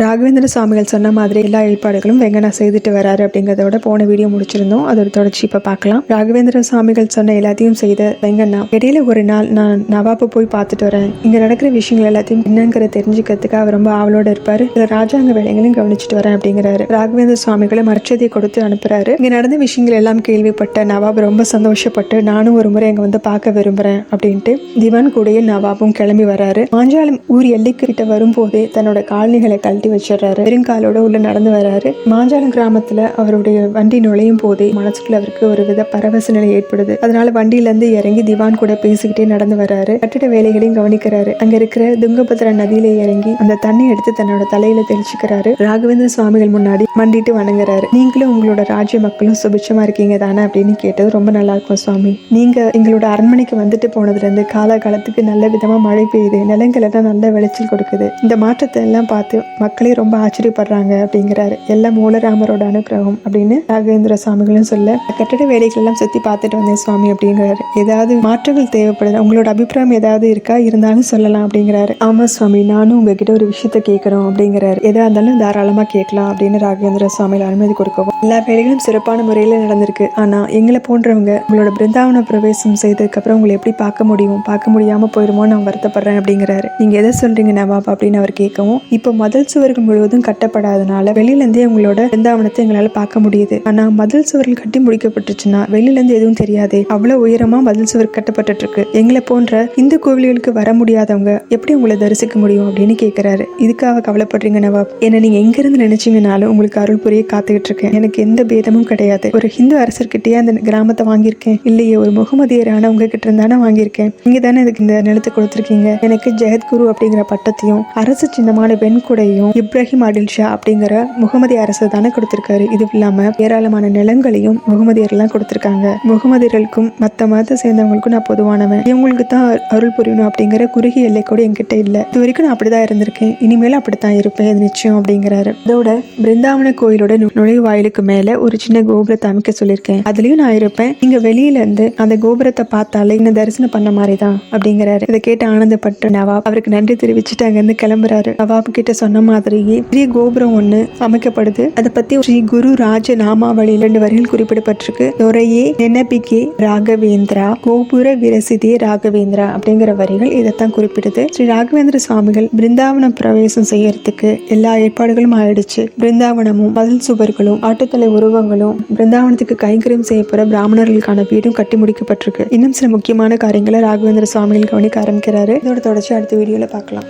ராகவேந்திர சுவாமிகள் சொன்ன மாதிரி எல்லா ஏற்பாடுகளும் வெங்கண்ணா செய்துட்டு வராரு அப்படிங்கிறதோட போன வீடியோ முடிச்சிருந்தோம். அதோட தொடர்ச்சி இப்ப பார்க்கலாம். ராகவேந்திர சுவாமிகள் சொன்ன எல்லாத்தையும் செய்த வெங்கண்ணா இடையில ஒரு நாள் நான் நவாப்பை போய் பார்த்துட்டு வரேன், இங்க நடக்கிற விஷயங்கள் எல்லாத்தையும் என்னங்கிற தெரிஞ்சுக்கிறதுக்கு அவர் ரொம்ப ஆவலோட இருப்பாரு. இதுல ராஜாங்க வேலைகளையும் கவனிச்சுட்டு வரேன் அப்படிங்கிறாரு. ராகவேந்திர சுவாமிகளை மரியாதையை கொடுத்து அனுப்புறாரு. இங்க நடந்த விஷயங்கள் எல்லாம் கேள்விப்பட்ட நவாப் ரொம்ப சந்தோஷப்பட்டு நானும் ஒரு முறை அங்க வந்து பார்க்க விரும்புறேன் அப்படின்ட்டு திவான் கூடயே நவாபும் கிளம்பி வராரு. மாஞ்சாலம் ஊர் எல்லைக்கிட்ட வரும்போதே தன்னோட காலணிகளை கழட்டி வச்சிடறாரு. பெருங்காலோட உள்ள நடந்து வராரு. மாஞ்சாலம் கிராமத்துல அவருடைய வண்டி நுழையும் போதே மனசுக்குள்ள அவருக்கு ஒரு வித பரவச நிலை ஏற்படுது. அதனால வண்டியில இருந்து இறங்கி திவான் கூட பேசிக்கிட்டே நடந்து வராரு. கட்டிட வேலைகளையும் கவனிக்கிறாரு. அங்க இருக்கிற துங்கபத்ரா நதியில இறங்கி அந்த தண்ணி எடுத்து தன்னோட தலையில தெளிச்சுக்கிறாரு. ராகவேந்திர சுவாமிகள் முன்னாடி மண்டிட்டு வணங்குறாரு. நீங்களும் உங்களோட ராஜ்ய மக்களும் சுபிட்சமா இருக்கீங்க தானே அப்படின்னு கேட்டது. ரொம்ப நல்லா இருக்கும் சுவாமி, நீங்க எங்களோட அரண்மனைக்கு வந்துட்டு போனதுல இருந்து காலகாலத்துக்கு நல்ல விதமா மழை பெய்யுது, நிலங்கள் எல்லாம் நல்ல விளைச்சல் கொடுக்குது. இந்த மாற்றத்தை எல்லாம் பார்த்து மக்களே ரொம்ப ஆச்சரியப்படுறாங்க அப்படிங்கிறாரு. எல்லாம் மூலராமரோட அனுகிரகம் அப்படின்னு ராகவேந்திர சுவாமிகளும் சொல்ல, கட்டட வேலைகள் எல்லாம் சுத்தி பார்த்துட்டு வந்தேன் சுவாமி அப்படிங்கிறாரு. ஏதாவது மாற்றங்கள் தேவைப்படுது, உங்களோட அபிப்பிராயம் ஏதாவது இருக்கா, இருந்தாலும் சொல்லலாம் அப்படிங்கிறாரு. ஆமா சுவாமி, நானும் உங்ககிட்ட ஒரு விஷயத்த கேட்கிறோம் அப்படிங்கிறாரு. எதா இருந்தாலும் தாராளமா கேட்கலாம் அப்படின்னு ராகவேந்திர சுவாமிகள் அனுமதி கொடுக்கவும், எல்லா வேலைகளும் சிறப்பான முறையில நடந்திருக்கு. ஆனா எங்களை போன்றவங்க உங்களோட பிருந்தாவன பிரவேசம் செய்ததுக்கு அப்புறம் உங்களை எப்படி பார்க்க முடியும், பார்க்க முடியாம போயிருமோ நான் வருத்தப்படுறேன் அப்படிங்கிறாரு. நீங்க எதை சொல்றீங்க நவாப் அப்படின்னு அவர் கேட்கவும், இப்போ மதில் சுவர்கள் முழுவதும் கட்டப்படாதனால வெளியில இருந்தே உங்களோட பிருந்தாவனத்தை எங்களால பார்க்க முடியுது. ஆனா மதில் சுவர்கள் கட்டி முடிக்கப்பட்டுச்சுன்னா வெளியில இருந்து எதுவும் தெரியாது. அவ்வளவு உயரமா மதில் சுவர் கட்டப்பட்டு இருக்கு. எங்களை போன்ற இந்து கோவில்களுக்கு வர முடியாதவங்க எப்படி உங்களை தரிசிக்க முடியும் அப்படின்னு கேட்கிறாரு. இதுக்காக கவலைப்படுறீங்க நவாப், என்ன நீங்க எங்க இருந்து நினைச்சீங்கனாலும் உங்களுக்கு அருள் புரிய காத்துக்கிட்டு இருக்கேன். எனக்கு எந்த பேதமும் கிடையாது. ஒரு ஹிந்து அரசர்கிட்டயே அந்த கிராமத்தை வாங்கியிருக்கேன் இல்லையே, ஒரு முகமதியரான உங்ககிட்ட இருந்தானே வாங்கியிருக்கேன். நீங்க தானே இதுக்கு இந்த நிலத்தை கொடுத்துருக்கீங்க. எனக்கு ஜெகத்குரு அப்படிங்கிற பட்டத்தையும் அரசு சின்னமான வெண்குடையும் இப்ராஹிம் ஆடில் ஷா அப்படிங்கிற முகமதிய அரசர் தானே கொடுத்திருக்காரு. இது இல்லாம ஏராளமான நிலங்களையும் முகமதியர்லாம் கொடுத்திருக்காங்க. முகமதியர்களுக்கும் மத்த மதத்தை சேர்ந்தவங்களுக்கும் நான் பொதுவானவன். இவங்களுக்கு தான் அருள் புரியணும் அப்படிங்கிற குறுகிய எல்லை கூட என்கிட்ட இல்ல. இது வரைக்கும் நான் அப்படிதான் இருந்திருக்கேன், இனிமேலும் அப்படித்தான் இருப்பேன், இது நிச்சயம் அப்படிங்கிறாரு. இதோட பிருந்தாவன கோயிலோட நுழைவாயிலுக்கு மேல ஒரு சின்ன கோபுரத்தை அமைக்க சொல்லியிருக்கேன், அதுலயும் நான் இருப்பேன். நீங்க வெளியில இருந்து அந்த கோபுரத்தை பார்த்தாலே என்ன தரிசனம் பண்ண மாதிரிதான் அப்படிங்கிறாரு. இதை கேட்டு ஆனந்தப்பட்ட நவாப் அவருக்கு நன்றி தெரிவிச்சுட்டு அங்க இருந்து கிளம்புறாரு. நவாப் கிட்ட சொன்ன மாதிரியே பெரிய கோபுரம் ஒண்ணு அமைக்கப்படுது. அதை பத்தி ஸ்ரீ குரு ராஜ நாமாவளி 2 வரிகள் குறிப்பிடப்பட்டிருக்கு. துறையே நெனபிகே ராகவேந்திரா கோபுர விரசிதே ராகவேந்திரா அப்படிங்கிற வரிகள் இதைத்தான் குறிப்பிடுது. ஸ்ரீ ராகவேந்திர சுவாமிகள் பிருந்தாவனம் பிரவேசம் செய்யறதுக்கு எல்லா ஏற்பாடுகளும் ஆயிடுச்சு. பிருந்தாவனமும் மதில் சுவர்களும் ஆட்டுத்தலை உருவங்களும் பிருந்தாவனத்துக்கு கைங்கரியம் செய்யப்போற பிராமணர்களுக்கான வீடும் கட்டி முடிக்கப்பட்டிருக்கு. இன்னும் சில முக்கியமான காரியங்களை ராகவேந்திர சுவாமிகள் கவனிக்க ஆரம்பிக்கிறாரு. இதோட தொடர்ச்சி அடுத்த வீடியோல பார்க்கலாம்.